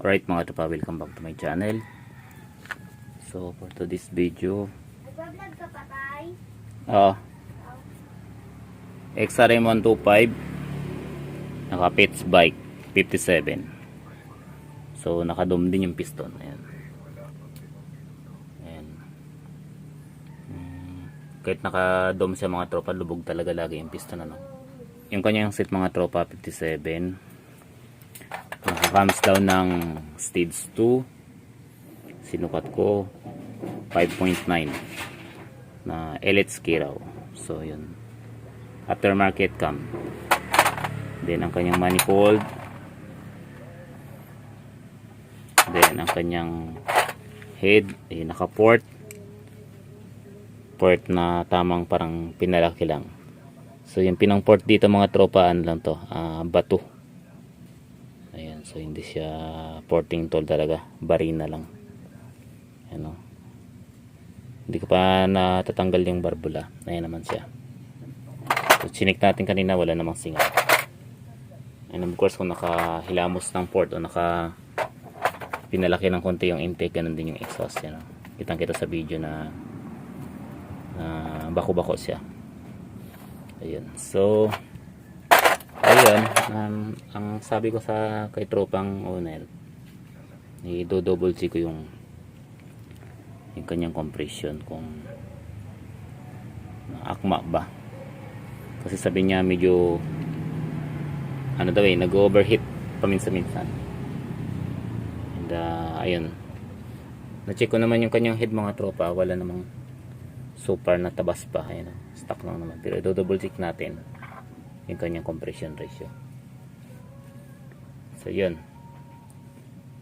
Alright mga tropa, welcome back to my channel. So for today's video, Nag-vlog ka pa, tay? XRM 125 naka Pitts bike 57. So nakadom din yung piston. Ayan. Ayan. Kahit nakadom siya mga tropa, lubog talaga lagi yung piston, ano. Yung kanyang seat mga tropa 57, naka-cams down ng stage 2. Sinukat ko 5.9 na Elite ski raw. So yun, aftermarket cam. Then ang kanyang manifold, then ang kanyang head naka port na tamang parang pinalaki lang. So yung pinang port dito mga tropa, ano lang to, bato. Ayan, so hindi siya porting tool talaga, barina lang. Ano, hindi ko pa natatanggal yung barbula. Ayan naman siya. So chinik natin kanina, wala namang singaw. And of course kung nakahilamos ng port o naka pinalaki ng konti yung intake, ganun din yung exhaust. Yan, kitang kita sa video na bako-bako siya. Ayun, so ayun, ang sabi ko sa kay tropang owner, i-double check ko yung kanyang compression kung akma ba, kasi sabi niya medyo ano daw nag-overheat paminsan-minsan. And ayun, na-check ko naman yung kanyang head mga tropa, wala namang super na tabas pa. Ayun, stock lang naman, pero i-double check natin yung kanyang compression ratio. So yun,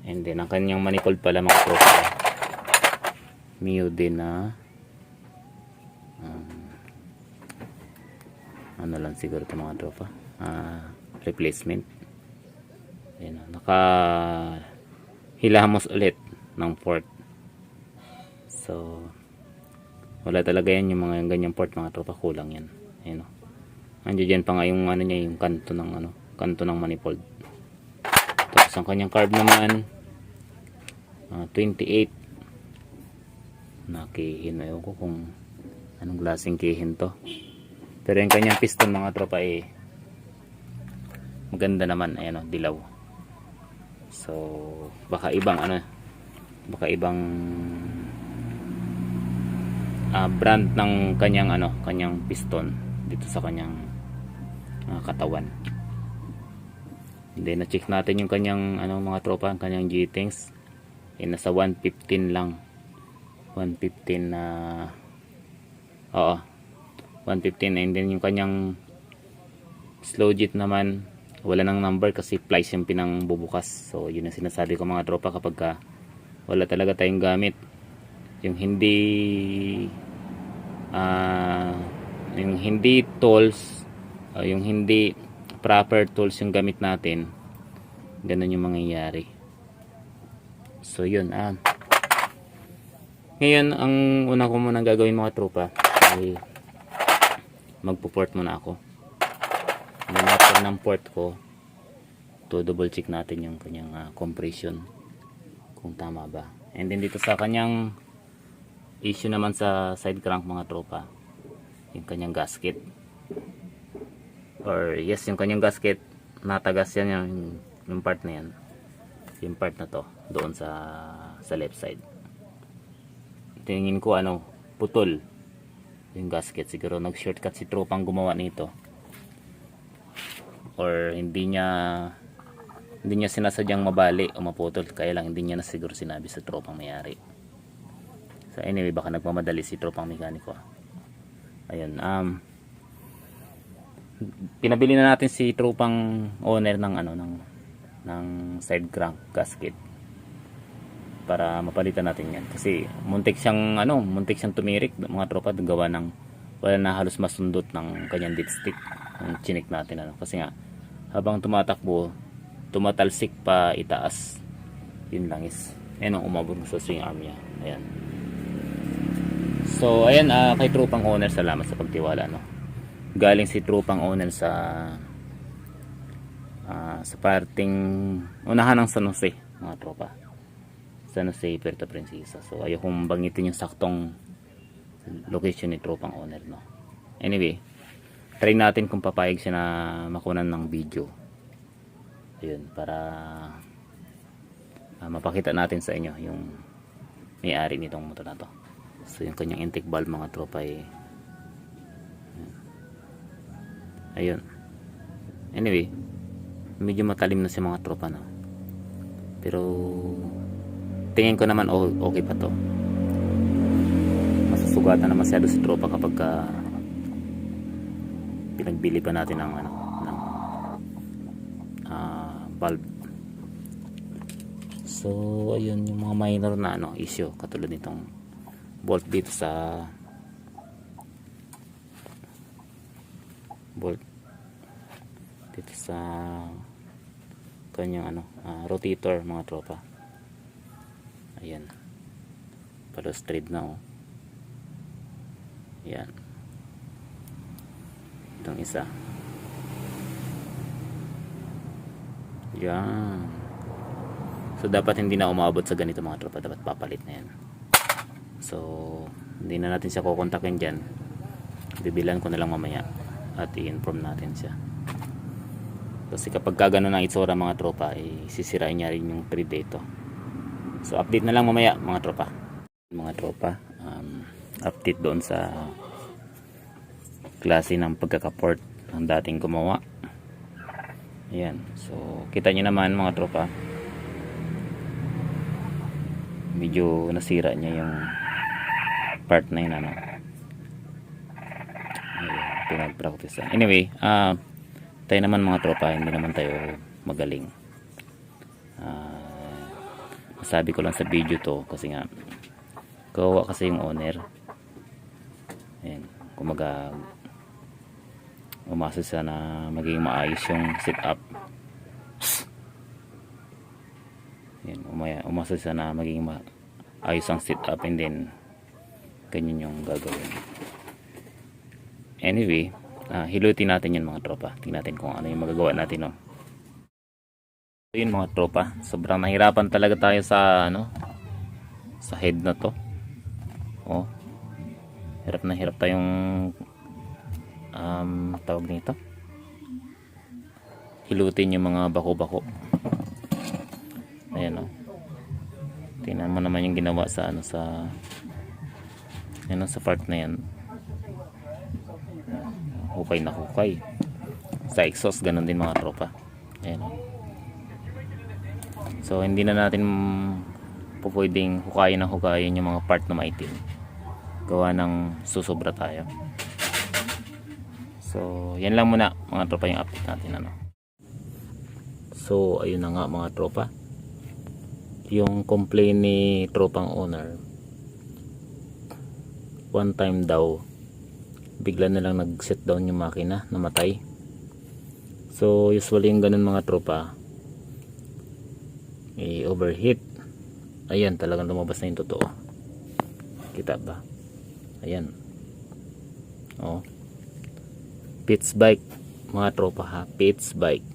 and then ang kanyang manifold pala mga tropa, Mio din na ano lang siguro ito mga tropa, replacement. Ayan, naka hilamos ulit ng port. So wala talaga yan, yung mga ganyang port mga tropa, kulang yan. Ayan, andiyan pa nga yung ano niya, yung kanto ng manifold. Tapos ang kanyang carb naman 28 na kihin. Ayaw ko kung anong klaseng kihin to, pero yung kanyang piston mga tropa maganda naman. Ayan, dilaw. So baka ibang brand ng kanyang piston dito sa kanyang katawan. Then na-check natin yung kanyang mga tropa, ang kanyang G-Tanks nasa 115 lang. 115 na 115. And then yung kanyang slow jet naman, wala nang number kasi plies yung pinang bubukas. So yun ang sinasabi ko mga tropa, kapag wala talaga tayong gamit, yung hindi tools, yung hindi proper tools yung gamit natin, ganun yung mangyayari. So yun, ngayon ang una ko muna gagawin mga tropa ay magpo-port muna ako. After ng port ko, to double check natin yung kanyang compression kung tama ba. And then dito sa kanyang issue naman sa side crank mga tropa, yung kanyang gasket, or yes, yung kanyang gasket natagas yan, yung part na yan, yung part na to doon sa left side. Tingin ko putol yung gasket. Siguro nag shortcut si tropang gumawa nito, or hindi niya sinasadyang mabali o maputol, kaya lang hindi niya na siguro sinabi sa tropang mayari. So anyway, baka nagmamadali si tropang mekaniko. Ayun, pinabili na natin si tropang owner ng side crank gasket para mapalitan natin yan, kasi muntik siyang tumirik mga tropa, gawa ng wala na halos masundot ng kanyang dipstick. Ang chinik natin kasi nga habang tumatakbo, tumatalsik pa itaas. Yun lang ang umabot sa swing arm niya. Ayan. So ayan, kay tropang owner, salamat sa pagtiwala, galing si tropang owner sa parting unahan ng San Jose. mga tropa. San Jose, Puerto Princesa. So ayaw kong bangitin yung saktong location ni tropang owner, no. Anyway, try natin kung papayag siya na makunan ng video. Ayun, para mapakita natin sa inyo yung may-ari nitong motor na to. So yung kanyang intake valve, mga tropa, ayun. Anyway, medyo matalim na si mga tropa, no. Pero tingin ko naman okay pa to. Masusugatan na masyado si tropa kapag pinagbili pa natin ng valve. So ayun yung mga minor na issue, katulad nitong bolt dito sa kanyang rotator, mga tropa. Ayan, palos thread na, ayan, itong isa, yan. So dapat hindi na umabot sa ganito, mga tropa, dapat papalit na yan. So hindi na natin siya kukontakin dyan, bibilan ko na lang mamaya at i-inform natin siya. Kasi kapag gano'n ang itsura, mga tropa, sisirain niya rin yung thread dito. So update na lang mamaya, mga tropa. Mga tropa, update doon sa klase ng pagkakaport ng dating gumawa. Ayan, so kita nyo naman, mga tropa, medyo nasira niya yung part na yun, ayan, pinag-practice. Anyway, tayo naman, mga tropa, hindi naman tayo magaling. Sabi ko lang sa video to kasi nga kawawa kasi yung owner. Ayan, kumaga umasa siya na maging maayos yung setup. Ayan, umasa siya na maging maayos ang setup, and then ganyan yung gagawin. Anyway, hilutin natin yan, mga tropa. Tingnan natin kung ano yung magagawa natin, no. So yun, mga tropa, sobrang nahirapan talaga tayo sa sa head na to. Hirap na hirap tayong tawag nito, hilutin yung mga bako-bako. Ayan, tingnan mo naman yung ginawa sa sa part na yan. Hukay na hukay. Sa exhaust ganun din, mga tropa. Ayan. So hindi na natin pwedeng hukayin yung mga part na maitim. Gawa ng susobra tayo. So yan lang muna, mga tropa, yung update natin, So ayun na nga, mga tropa, yung complaint ni tropang owner. One time daw bigla na lang nag-set down yung makina, namatay. So usually yung ganun, mga tropa, overheat. Ayan, talagang lumabas na yung totoo. Kita ba? Ayan, Pitts bike, mga tropa, ha, Pitts bike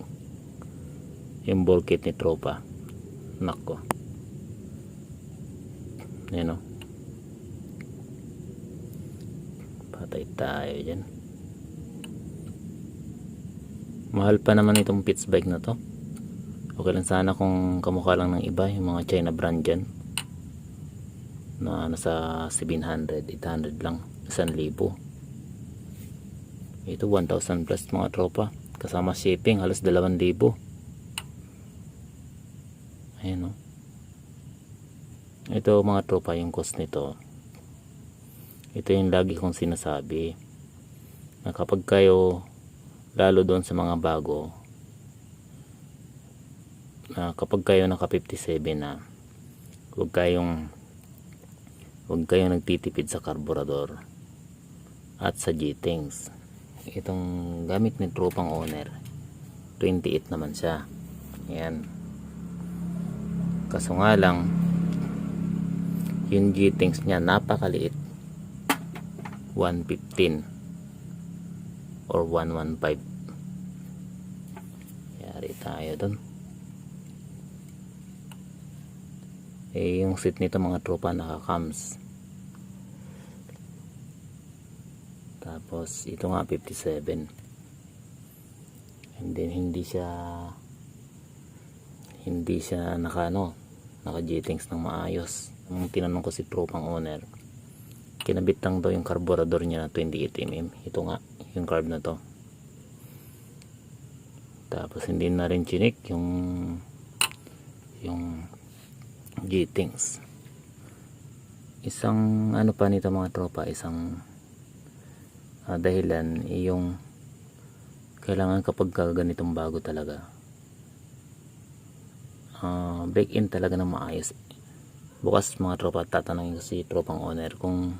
yung ball kit ni tropa. Nako, ayan, patay tayo dyan. Mahal pa naman itong Pitts bike na to. Okay lang sana kung kamukha lang ng iba, yung mga China brand dyan na nasa 700, 800 lang, 1,000. Ito 1,000 plus, mga tropa, kasama shipping halos 2,000. Ayan, ito, mga tropa, yung cost nito. Ito yung lagi kong sinasabi, na kapag kayo, lalo doon sa mga bago, na kapag kayo naka 57 na, huwag kayong nagtitipid sa karburador at sa G-Things. Itong gamit ni tropang owner, 28 naman siya. Ayan, kaso nga lang yung G-Things niya napakaliit, 115 or 115. Yari tayo dun. yung seat nito mga tropa naka-cams. Tapos ito nga 57. And then hindi siya naka J-Things ng maayos. Nung tinanong ko si tropang owner, kinabit lang daw yung carburetor niya na 28mm. Ito nga yung carb na to. Tapos hindi na rin chinik yung J-Things. Isang pa nito mga tropa, isang dahilan yung kailangan kapag ganitong bago talaga break in talaga ng maayos. Bukas mga tropa tatanungin ko si tropang owner kung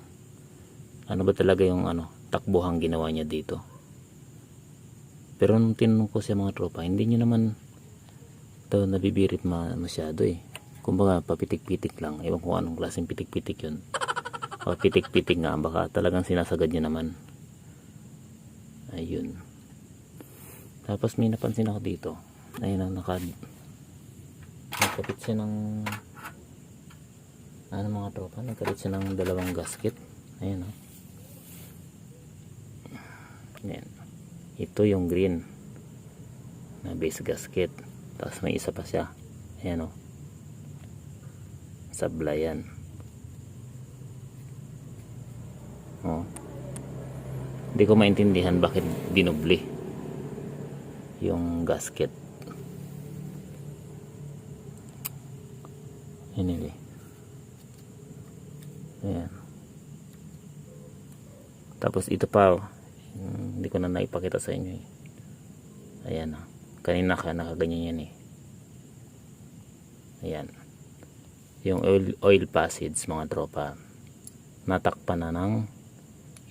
ano ba talaga yung takbuhang ginawa niya dito. Pero nung tinanong ko siya mga tropa, hindi niya naman daw nabibirit masyado eh. Kumbaga papitik-pitik lang. Ewan ko anong klaseng pitik-pitik yun. O pitik-pitik nga, baka talagang sinasagad niya naman. Ayun. Tapos may napansin ako dito. Ayun ang nagkabit siya ng mga tropa, nagkabit siya ng dalawang gasket. Ayun Ayan. Ito yung green na base gasket. Tapos may isa pa siya. Ayan sablayan. Hindi ko maintindihan bakit dinubli yung gasket. Anyway. Ayan. Tapos ito pa hindi ko na naipakita sa inyo eh. Ayan kanina nakaganyan yan eh. Ayan. Yung oil passage mga tropa, natakpan na ng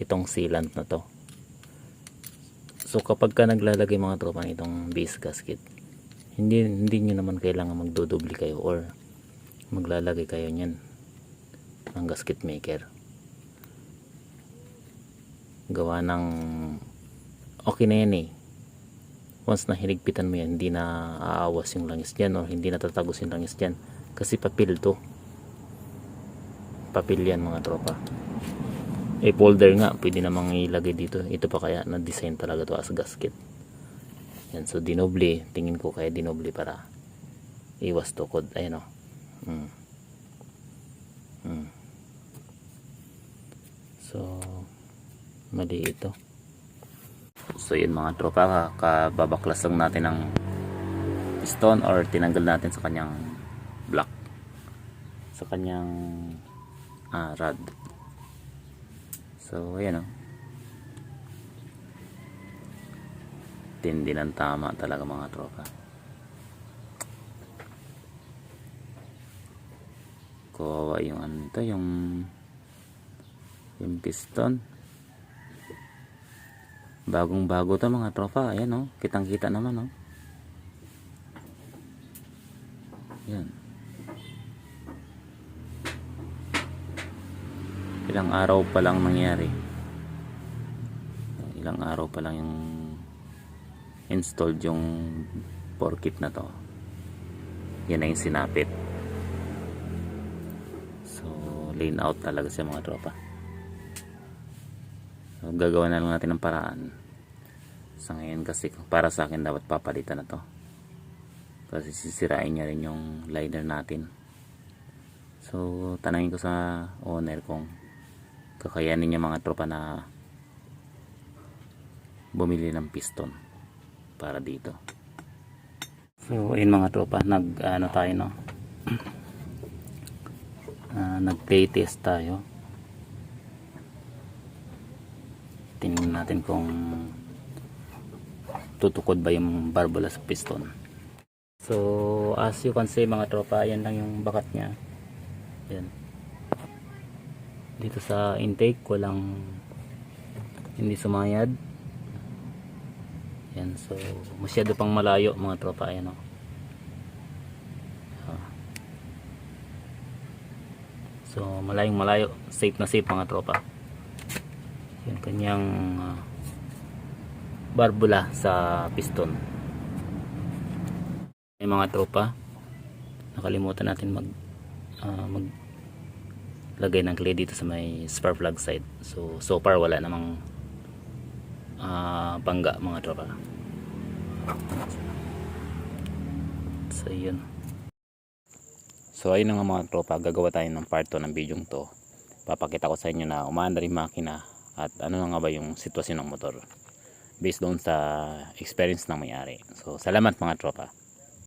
itong sealant na to. So kapag ka naglalagay mga tropa ng itong base gasket, hindi nyo naman kailangan magdodobli kayo or maglalagay kayo nyan ng gasket maker. Gawa ng okay na yan eh. Once na hinigpitan mo yan, hindi na aawas yung langis dyan or hindi na tatagos yung langis dyan kasi papel to. Papel yan mga tropa. Folder nga pwede namang ilagay dito. Ito pa kaya na design talaga to as gasket. Yan, so dinobli, tingin ko kaya dinobli para iwas tukod. Ayun So mali ito. So yun mga tropa, kababaklas lang natin ng piston or tinanggal natin sa kanyang block, sa kanyang rod. So ayan tindi ng tama talaga mga tropa. Kawawa yung yung piston. Bagong bago to mga tropa. Ayan kitang kita naman yan. Ilang araw pa lang nangyari, ilang araw pa lang yung installed yung forkit na to. Yan na yung sinapit. So lean out talaga siya mga tropa. So, gagawa na lang natin ng paraan sa ngayon kasi para sa akin dapat papalitan na to kasi sisirain niya rin yung liner natin. So tanangin ko sa owner kung kakayanin niya mga tropa na bumili ng piston para dito. So ayun mga tropa, tayo nag play test tayo. Tingnan natin kung tutukod ba yung barbula sa piston. So as you can see mga tropa, ayan lang yung bakat nya. Ayan. Dito sa intake hindi sumayad. Ayan, so masyado pang malayo mga tropa. Ayan so malayong malayo, safe na safe mga tropa. Yung kanyang barbula sa piston. Ay mga tropa, nakalimutan natin maglagay ng clay dito sa may spark plug side. So far wala namang bangga mga tropa. So yun. So ayun na nga mga tropa, gagawa tayo ng part 2 ng video to. Papakita ko sa inyo na umaandar yung makina at ano na nga ba yung sitwasyon ng motor based doon sa experience ng may-ari. So salamat mga tropa.